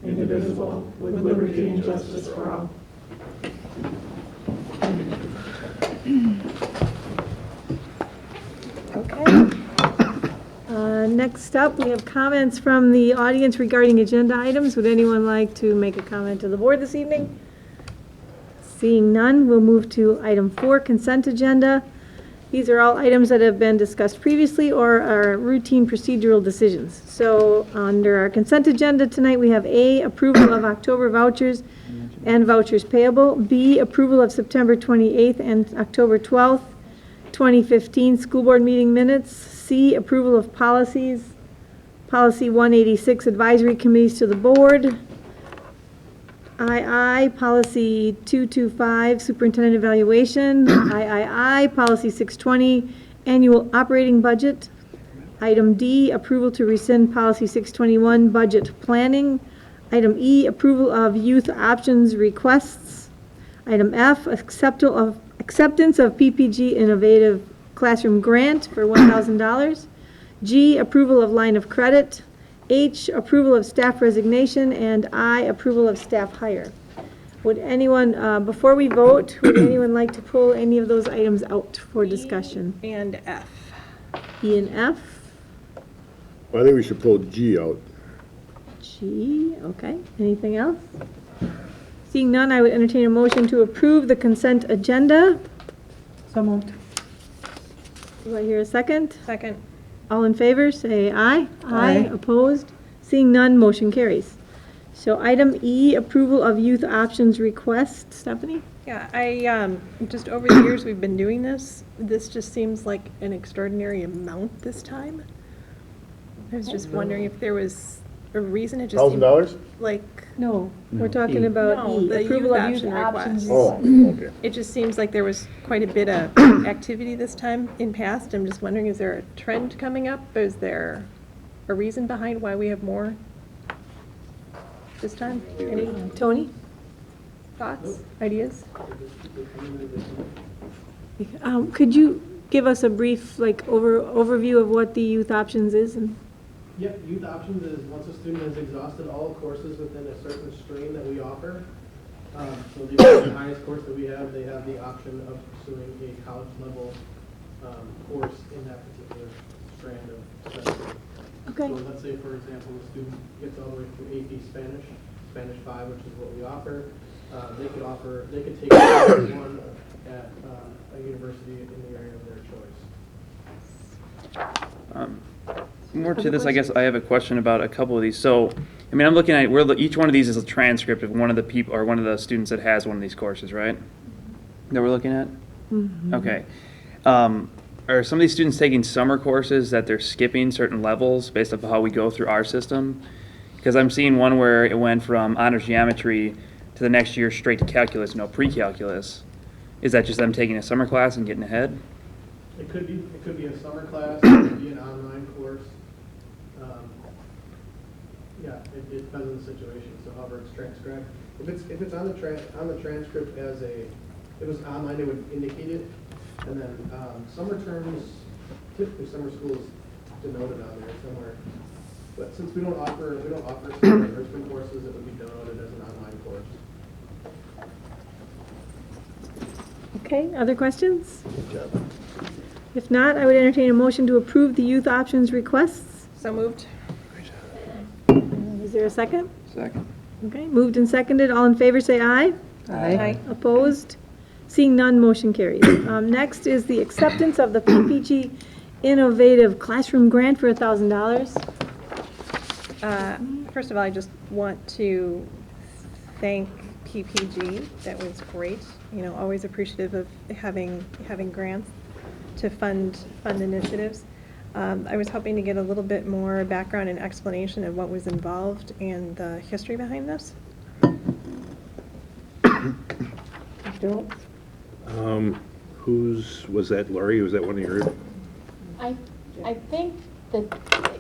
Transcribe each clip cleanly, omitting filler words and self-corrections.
indivisible, with liberty and justice for all. Okay. Next up, we have comments from the audience regarding agenda items. Would anyone like to make a comment to the board this evening? Seeing none, we'll move to item 4, consent agenda. These are all items that have been discussed previously or are routine procedural decisions. So under our consent agenda tonight, we have A, approval of October vouchers and vouchers payable. B, approval of September 28th and October 12th, 2015 school board meeting minutes. C, approval of policies. Policy 186, advisory committees to the board. II, policy 225, superintendent evaluation. III, policy 620, annual operating budget. Item D, approval to rescind policy 621, budget planning. Item E, approval of youth options requests. Item F, acceptance of PPG innovative classroom grant for $1,000. G, approval of line of credit. H, approval of staff resignation, and I, approval of staff hire. Would anyone, before we vote, would anyone like to pull any of those items out for discussion? E and F. E and F. Well, I think we should pull G out. G, okay. Anything else? Seeing none, I would entertain a motion to approve the consent agenda. So moved. Do I hear a second? Second. All in favor, say aye. Aye. Opposed? Seeing none, motion carries. So item E, approval of youth options request. Stephanie? Yeah, I, just over the years we've been doing this, this just seems like an extraordinary amount this time. I was just wondering if there was a reason. It just seemed $1,000? like, No, we're talking about No, E, the approval youth of youth option options. request. Oh, okay. it just seems like there was quite a bit of activity this time in past. I'm just wondering, is there a trend coming up? Is there a reason behind why we have more this time? Any Tony? thoughts, ideas? Could you give us a brief, like, overview of what the youth options is? And Yep, youth options is once a student has exhausted all courses within a certain stream that we offer. So the highest course that we have, they have the option of pursuing a college level course in that particular strand of study. Okay. So let's say, for example, a student gets all the way through AP Spanish, Spanish 5, which is what we offer. They could take one at a university in the area of their choice. More to this, I guess I have a question about a couple of these. So, I mean, I'm looking at each one of these is a transcript of one of the people or one of the students that has one of these courses, right? That we're looking at. Mm-hmm. Okay. Are some of these students taking summer courses that they're skipping certain levels based on how we go through our system? Because I'm seeing one where it went from honors geometry to the next year straight to calculus, no pre-calculus. Is that just them taking a summer class and getting ahead? It could be a summer class, it could be an online course. Yeah, it depends on the situation. So however it's transcribed. If it's on the transcript as if it was online, it would indicate it. And then summer terms, typically summer school is denoted on there somewhere. But since we don't offer summer enrichment courses, it would be denoted as an online course. Okay, other questions? If not, I would entertain a motion to approve the youth options requests. So moved. Is there a second? Second. Okay, moved and seconded. All in favor, say aye. Aye. Opposed? Seeing none, motion carries. Next is the acceptance of the PPG Innovative Classroom Grant for $1,000. First of all, I just want to thank PPG. That was great. You know, always appreciative of having grants to fund initiatives. I was hoping to get a little bit more background and explanation of what was involved and the history behind this. Was that Laurie? Was that one of your? I think that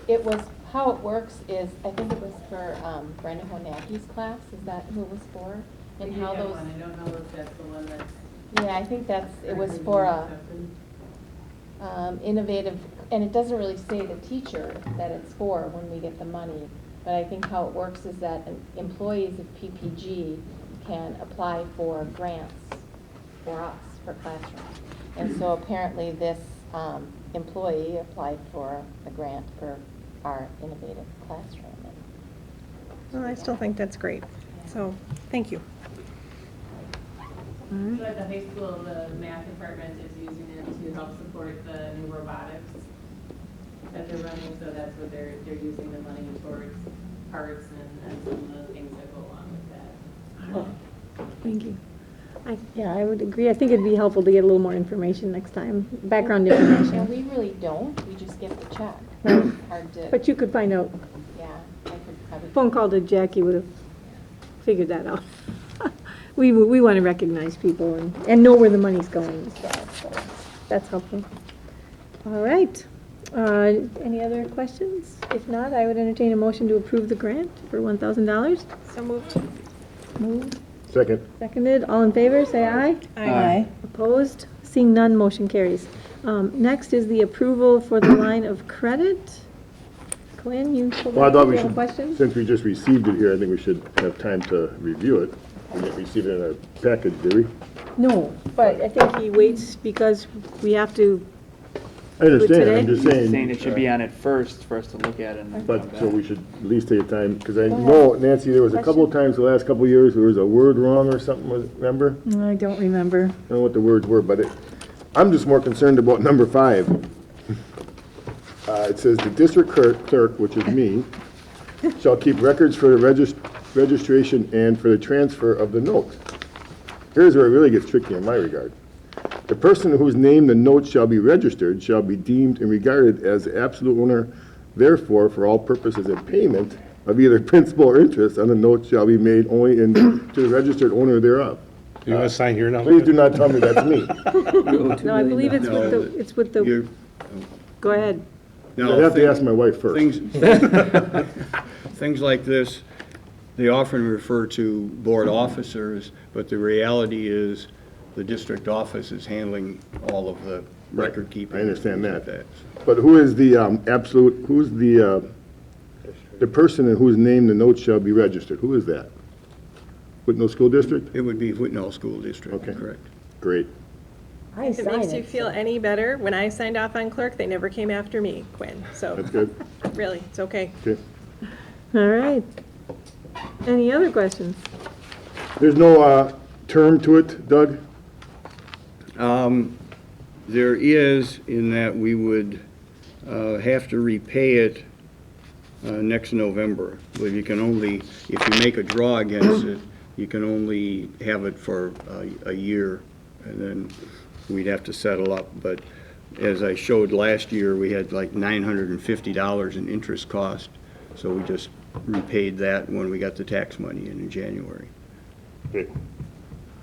it was, how it works is, I think it was for Brenda Honacki's class, is that who it was for? And how those. I don't know if that's the one that's. Yeah, I think it was for a innovative, and it doesn't really say the teacher that it's for when we get the money. But I think how it works is that employees of PPG can apply for grants for us, for classrooms. And so apparently this employee applied for a grant for our innovative classroom. Well, I still think that's great. So, thank you. So at the high school, the math department is using it to help support the new robotics that they're running, so that's what they're using the money towards parts and some of the things that go along with that. Thank you. Yeah, I would agree. I think it'd be helpful to get a little more information next time, background And information. we really don't, we just get the check. Right. It's hard to, But you could find out, yeah, I could probably. phone call to Jackie would have figured that out. We want to recognize people and know where the money's going, so that's helpful. All right. Any other questions? If not, I would entertain a motion to approve the grant for $1,000. So moved. Moved, Second. seconded. All in favor, say aye. Aye. Opposed? Seeing none, motion carries. Next is the approval for the line of credit. Quinn, you Well, I thought we have a should, question? since we just received it here, I think we should have time to review it. We didn't receive it in our package, did we? No, but I think he waits because we have to, I understand, today? I'm just saying. Saying it should be on it first for us to look at it and then But, come so back. we should at least take time, because I know, Nancy, there was a couple of times the last couple of years, there was a word wrong or something, remember? I don't remember. I don't know what the words were, but I'm just more concerned about number 5. It says, "The district clerk, which is me, shall keep records for the registration and for the transfer of the note." Here's where it really gets tricky in my regard. "The person whose name the note shall be registered shall be deemed and regarded as the absolute owner. Therefore, for all purposes of payment of either principal or interest on the note shall be made only to the registered owner thereof." You want to sign here now? Please do not tell me that's me. No, I believe it's with the, You're- go ahead. no, I'd have to things- ask my wife first. Things like this, they often refer to board officers, but the reality is the district office is handling all of the Right. record keeping. I understand and things that. like But who is the who's the person in whose name the note shall be registered? Who is that? Whitnall School District? It would be Whitnall School District, Okay. correct. Great. If it makes you feel any better, when I signed off on clerk, they never came after me, Quinn. So, That's good. really, it's okay. Okay. All right. Any other questions? There's no term to it, Doug? There is, in that we would have to repay it next November. But you can only, if you make a draw against it, you can only have it for a year, and then we'd have to settle up. But as I showed last year, we had like $950 in interest cost, so we just repaid that when we got the tax money in January. Okay.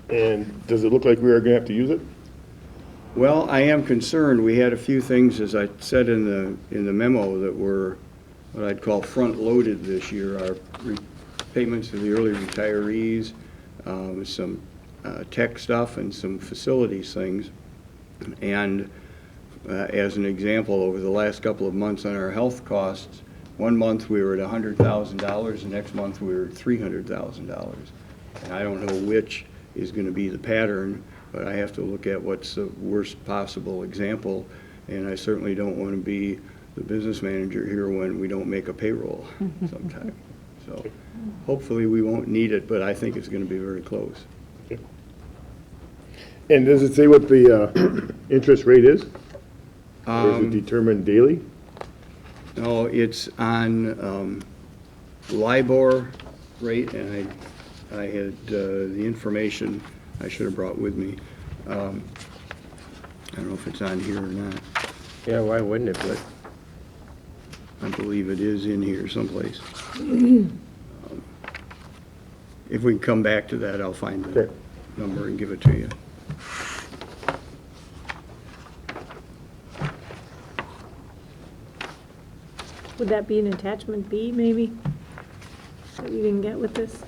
And does it look like we are gonna have to use it? Well, I am concerned. We had a few things, as I said in the memo, that were what I'd call front-loaded this year. Our payments to the early retirees, some tech stuff, and some facilities things. And as an example, over the last couple of months on our health costs, one month we were at $100,000, the next month we were at $300,000. And I don't know which is going to be the pattern, but I have to look at what's the worst possible example, and I certainly don't want to be the business manager here when we don't make a payroll sometime. So hopefully we won't need it, but I think it's going to be very close. And does it say what the interest rate is? Or is it determined daily? No, it's on LIBOR rate, and I had the information I should have brought with me. I don't know if it's on here or not. Yeah, why wouldn't it be? I believe it is in here someplace. If we can come back to that, I'll find the Okay. number and give it to you. Would that be an attachment B, maybe? That you didn't get with this?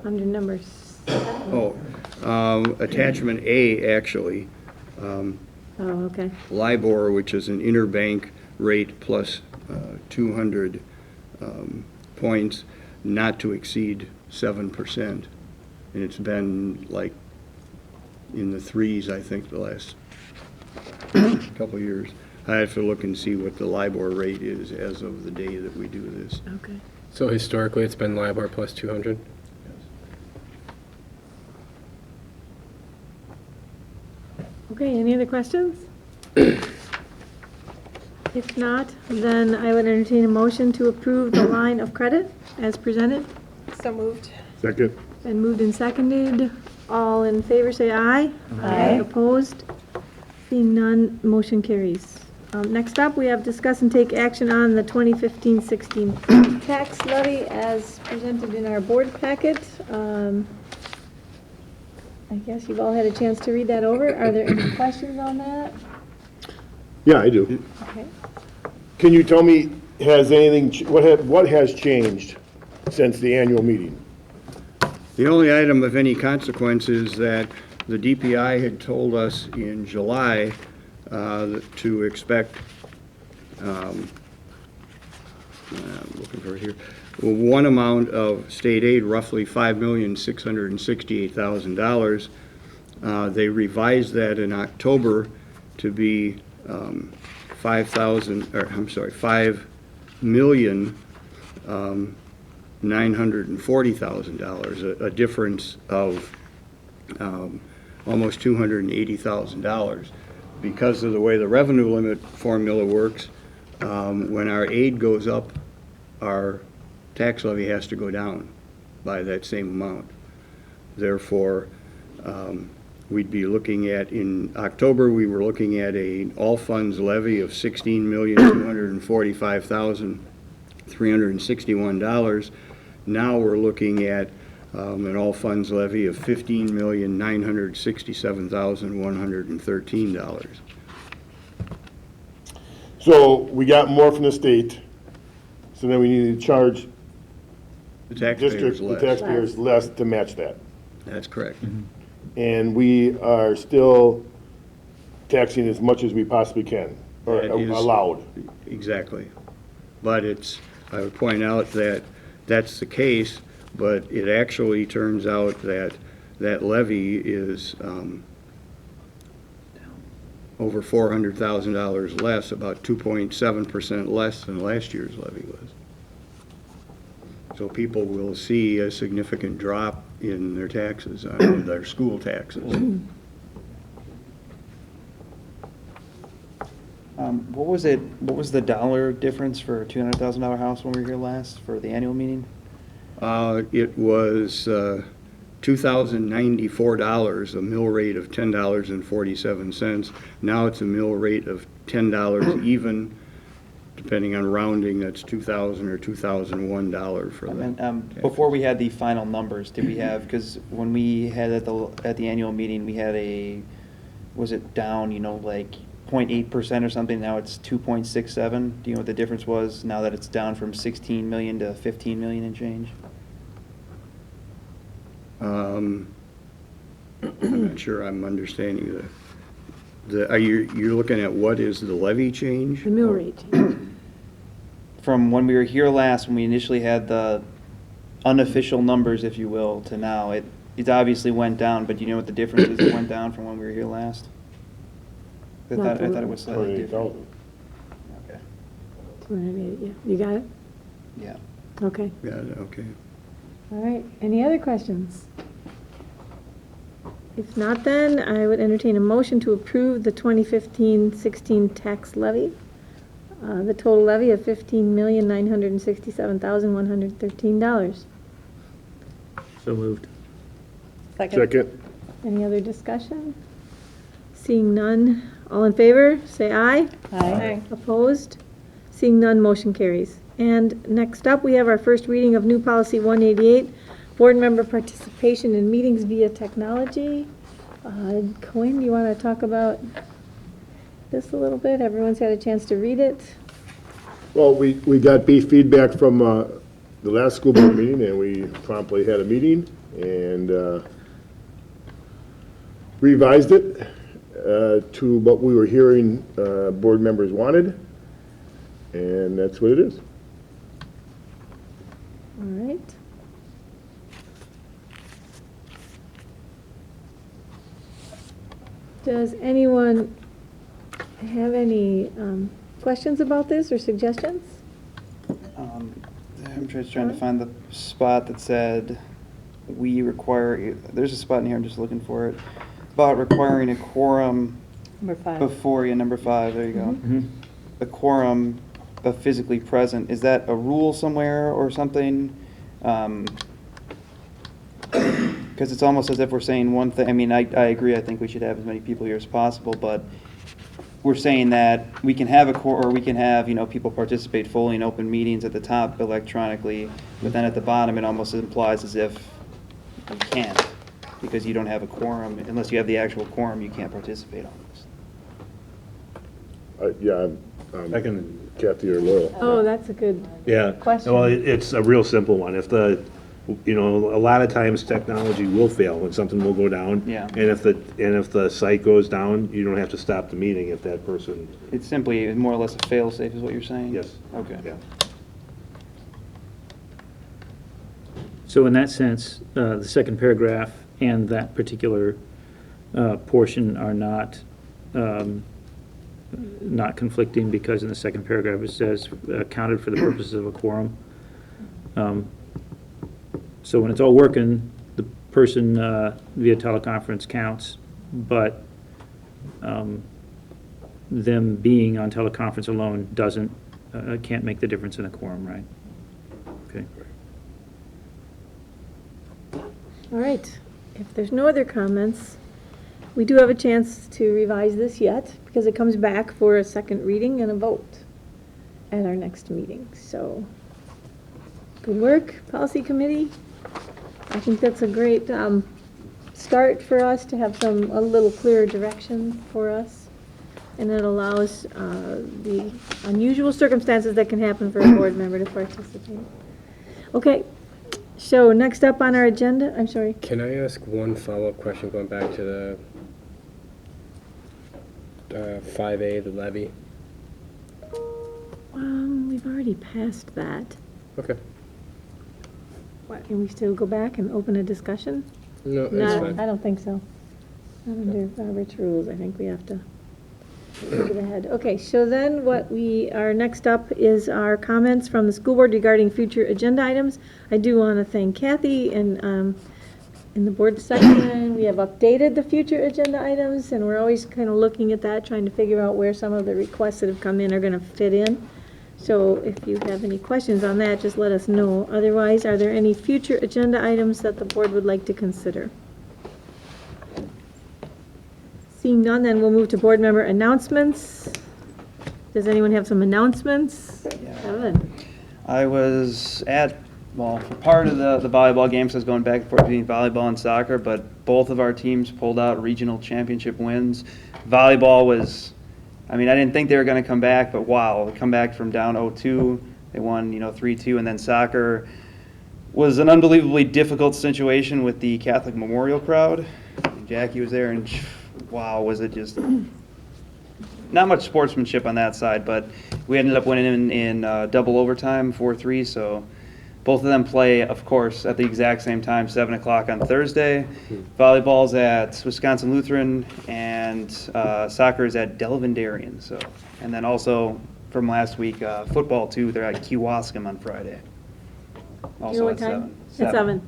Under number 7? Attachment A, actually, Oh, okay. LIBOR, which is an interbank rate plus 200 points not to exceed 7%. And it's been like in the threes, I think, the last couple of years. I have to look and see what the LIBOR rate is as of the day that we do this. Okay. So historically, it's been LIBOR plus 200? Okay, any other questions? If not, then I would entertain a motion to approve the line of credit as presented. So moved. Second. Been moved and seconded. All in favor, say aye. Aye. Opposed? Seeing none, motion carries. Next up, we have discuss and take action on the 2015-16 tax levy as presented in our board packet. I guess you've all had a chance to read that over. Are there any questions on that? Yeah, I do. Okay. Can you tell me, has anything, what has changed since the annual meeting? The only item of any consequence is that the DPI had told us in July to expect, I'm looking for it here, one amount of state aid, roughly $5,668,000. They revised that in October to be $5,940,000, a difference of almost $280,000. Because of the way the revenue limit formula works, when our aid goes up, our tax levy has to go down by that same amount. Therefore, we'd be looking at, in October, we were looking at an all-funds levy of $16,245,361. Now we're looking at an all-funds levy of $15,967,113. So we got more from the state, so then we need to charge The taxpayers the less. taxpayers less to match that. That's correct. And we are still taxing as much as we possibly can, or That is- allowed. Exactly. But I would point out that that's the case, but it actually turns out that that levy is over $400,000 less, about 2.7% less than last year's levy was. So people will see a significant drop in their taxes, their school taxes. What was the dollar difference for a $200,000 house when we were here last for the annual meeting? It was $2,094, a mill rate of $10.47. Now it's a mill rate of $10 even, depending on rounding, that's $2,000 or $2,001 for that. And, before we had the final numbers, did we have, because when we had at the annual meeting, we had was it down, like 0.8% or something, now it's 2.67? Do you know what the difference was now that it's down from 16 million to 15 million and change? I'm not sure I'm understanding you're looking at what is the levy change? The mill rate. From when we were here last, when we initially had the unofficial numbers, if you will, to now, it obviously went down, but do you know what the difference is? It went down from when we were here last? I thought it was slightly different. 28,000. Okay. 280, yeah. You got it? Yeah. Okay. Yeah, okay. All right. Any other questions? If not, then I would entertain a motion to approve the 2015-16 tax levy. The total levy of $15,967,113. So moved. Second. Any other discussion? Seeing none, all in favor, say aye. Aye. Opposed? Seeing none, motion carries. And next up, we have our first reading of new policy 188, board member participation in meetings via technology. Cohen, do you want to talk about this a little bit? Everyone's had a chance to read it. Well, we got feedback from the last school board meeting, and we promptly had a meeting and revised it to what we were hearing board members wanted, and that's what it is. All right. Does anyone have any questions about this or suggestions? I'm just trying to find the spot that said we require, there's a spot in here, I'm just looking for it, about requiring a quorum Number 5. before, number 5, there you go. A quorum of physically present, is that a rule somewhere or something? Because it's almost as if we're saying one thing, I mean, I agree, I think we should have as many people here as possible, but we're saying that we can have or we can have, people participate fully in open meetings at the top electronically, but then at the bottom, it almost implies as if you can't, because you don't have a quorum. Unless you have the actual quorum, you can't participate on this. Yeah, I can, Kathy or Laurel. Oh, that's a good yeah. question. Well, it's a real simple one. If a lot of times technology will fail and something will go down. Yeah. And if the site goes down, you don't have to stop the meeting if that person, It's simply more or less a fail-safe is what you're saying? yes. Okay. Yeah. So in that sense, the second paragraph and that particular portion are not conflicting, because in the second paragraph it says counted for the purposes of a quorum. So when it's all working, the person via teleconference counts, but them being on teleconference alone can't make the difference in a quorum, right? Okay. All right. If there's no other comments, we do have a chance to revise this yet, because it comes back for a second reading and a vote at our next meeting. So, good work, Policy Committee. I think that's a great start for us to have a little clearer direction for us. And it allows the unusual circumstances that can happen for a board member to participate. Okay, so next up on our agenda, I'm sorry. Can I ask one follow-up question going back to the 5A, the levy? We've already passed that. Okay. What, can we still go back and open a discussion? No, that's No, fine. I don't think so. Not under Robert's rules, I think we have to move it ahead. Okay, so then our next up is our comments from the school board regarding future agenda items. I do want to thank Kathy and in the board section, we have updated the future agenda items, and we're always kind of looking at that, trying to figure out where some of the requests that have come in are going to fit in. So if you have any questions on that, just let us know. Otherwise, are there any future agenda items that the board would like to consider? Seeing none, then we'll move to board member announcements. Does anyone have some announcements? Yeah. Evan? I was for part of the volleyball games, I was going back and forth between volleyball and soccer, but both of our teams pulled out regional championship wins. Volleyball was, I didn't think they were going to come back, but wow, they come back from down 0-2. They won, 3-2, and then soccer was an unbelievably difficult situation with the Catholic Memorial crowd. Jackie was there, and wow, was it just not much sportsmanship on that side, but we ended up winning in double overtime, 4-3, so both of them play, of course, at the exact same time, 7 o'clock on Thursday. Volleyball's at Wisconsin Lutheran, and soccer is at Delvin Darien. So, and then also from last week, football too. They're at Kewaskum on Friday. Do you know Also what at time? 7. At 7.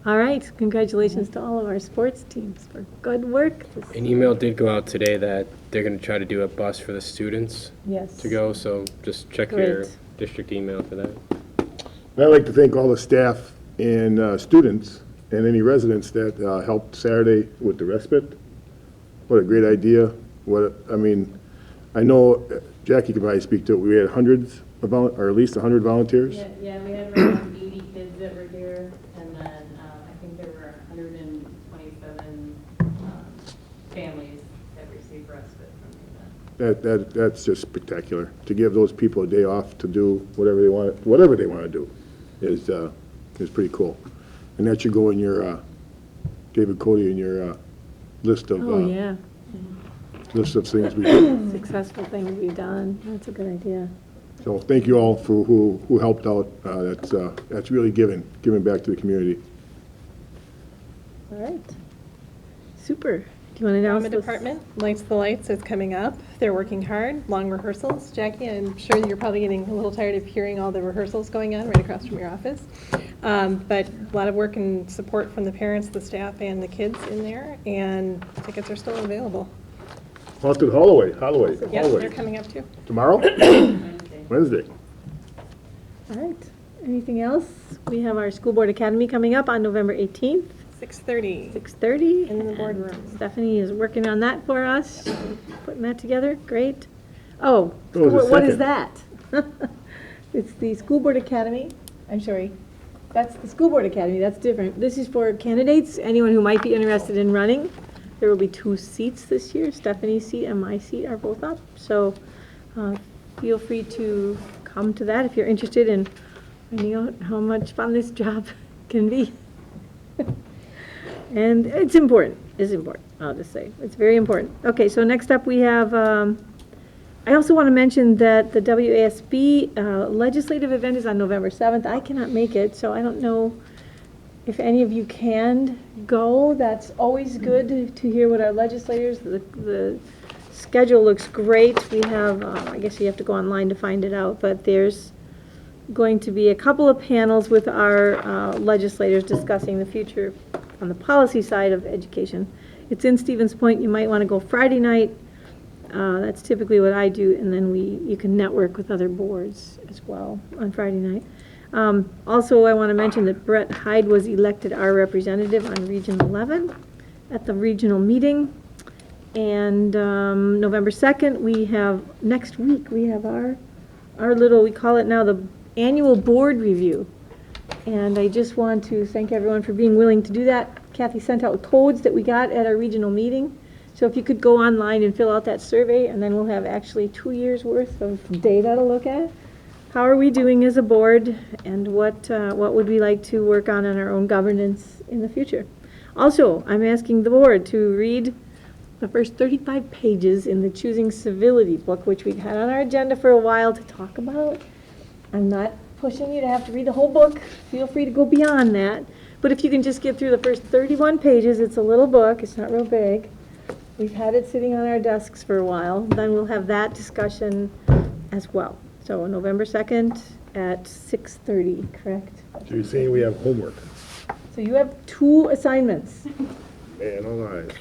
All right, congratulations to all of our sports teams for good work. An email did go out today that they're going to try to do a bus for the students Yes. to go, so just check your Great. district email for that. And I'd like to thank all the staff and students and any residents that helped Saturday with the respite. What a great idea. I know Jackie could probably speak to it. We had hundreds of, or at least 100 volunteers. Yeah, we had around 80 kids that were here, and then I think there were 127 families that received respite from the event. That's just spectacular. To give those people a day off to do whatever they want to do is pretty cool. And that should go in your, David Cody, in your list of Oh, yeah. list of things we do. Successful things we've done. That's a good idea. So thank you all for who helped out. That's really giving back to the community. All right. Super. Do you want to announce Drama this? department, Lights the Lights is coming up. They're working hard, long rehearsals. Jackie, I'm sure you're probably getting a little tired of hearing all the rehearsals going on right across from your office. But a lot of work and support from the parents, the staff, and the kids in there, and tickets are still available. Haunted Holloway. Yes, they're coming up too. Tomorrow? Wednesday. Wednesday. All right. Anything else? We have our School Board Academy coming up on November 18th, 6:30 6:30. in the boardroom. And Stephanie is working on that for us, putting that together. Great. Oh, Oh, it's the what is second. that? It's the School Board Academy. I'm sorry. That's the School Board Academy. That's different. This is for candidates, anyone who might be interested in running. There will be 2 seats this year. Stephanie's seat and my seat are both up. So feel free to come to that if you're interested in finding out how much fun this job can be. And it's important. I'll just say. It's very important. Okay, so next up we have, I also want to mention that the WASB legislative event is on November 7th. I cannot make it, so I don't know if any of you can go. That's always good to hear what our legislators, the schedule looks great. We have, I guess you have to go online to find it out, but there's going to be a couple of panels with our legislators discussing the future on the policy side of education. It's in Stevens Point. You might want to go Friday night. That's typically what I do, and then you can network with other boards as well on Friday night. Also, I want to mention that Brett Hyde was elected our representative on Region 11 at the regional meeting. And November 2nd, next week, we have our little, we call it now the annual board review. And I just want to thank everyone for being willing to do that. Kathy sent out codes that we got at our regional meeting. So if you could go online and fill out that survey, and then we'll have actually 2 years' worth of data to look at. How are we doing as a board, and what would we like to work on our own governance in the future? Also, I'm asking the board to read the first 35 pages in the Choosing Civility book, which we've had on our agenda for a while to talk about. I'm not pushing you to have to read the whole book. Feel free to go beyond that. But if you can just get through the first 31 pages, it's a little book, it's not real big. We've had it sitting on our desks for a while. Then we'll have that discussion as well. So November 2nd at 6:30, correct? So you're saying we have homework? So you have 2 assignments. Man, all right.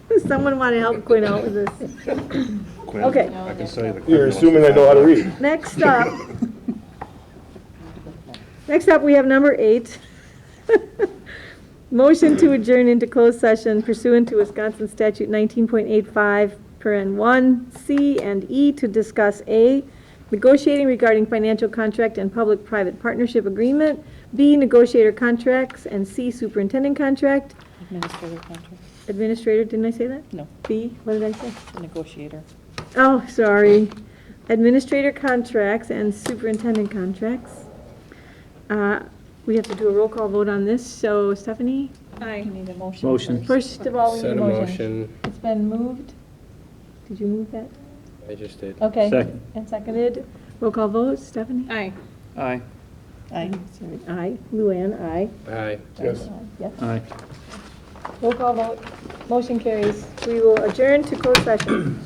Does someone want to help Quinn out with this? Quinn, Okay. I can tell you the. You're assuming I know how to read. Next up, we have number 8. Motion to adjourn into closed session pursuant to Wisconsin Statute 19.85, paren 1, C and E to discuss A, negotiating regarding financial contract and public-private partnership agreement, B, negotiator contracts, and C, superintendent contract. Administrative contract, Administrator, didn't I say that? no, B, what did I say? negotiator. Oh, sorry. Administrator contracts and superintendent contracts. We have to do a roll call vote on this, so Stephanie? Aye. You need a motion. Motion. first. First of all, we need Set a a motion. motion, It's been moved. Did you move that? I just did. Okay. Second. And seconded. Roll call vote, Stephanie? Aye. Aye. Aye. Sorry, aye. Luann, aye. Aye. Yes. Yes. Aye. Roll call vote. Motion carries. We will adjourn to closed session.